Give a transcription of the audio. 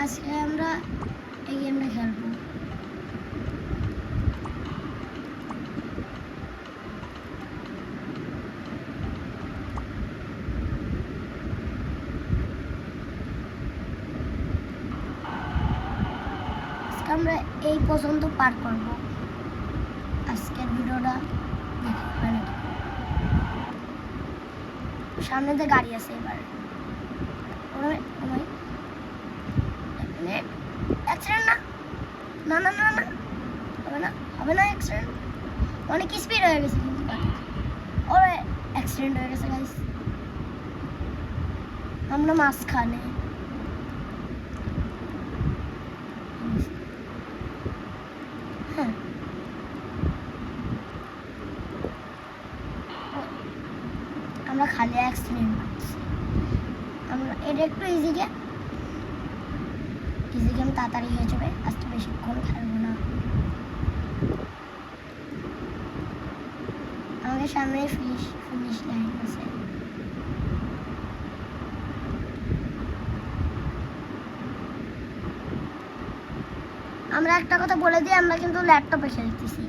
আজকে আমরা এই গেমটা খেলবো। আমরা এই পর্যন্ত পার করব। আজকের ভিডিওটা দেখবেন। সামনে দিয়ে গাড়ি আছে এবার। অ্যাক্সিডেন্ট না, না না না না, হবে না, হবে না অ্যাক্সিডেন্ট। অনেক স্পিড হয়ে গেছে কিন্তু ওরে অ্যাক্সিডেন্ট হয়ে গেছে গাইস। আমরা মাঝখানে হ্যাঁ আমরা খালি অ্যাক্সিডেন্ট পাচ্ছি। আমরা এটা একটু ইজি গেম তাড়াতাড়ি হয়ে যাবে। আজকে বেশিক্ষণ খেলবো না। আমাদের সামনে ফিনিশ লাইন আছে। আমরা একটা কথা বলে দিই, আমরা কিন্তু ল্যাপটপে খেলতেছি।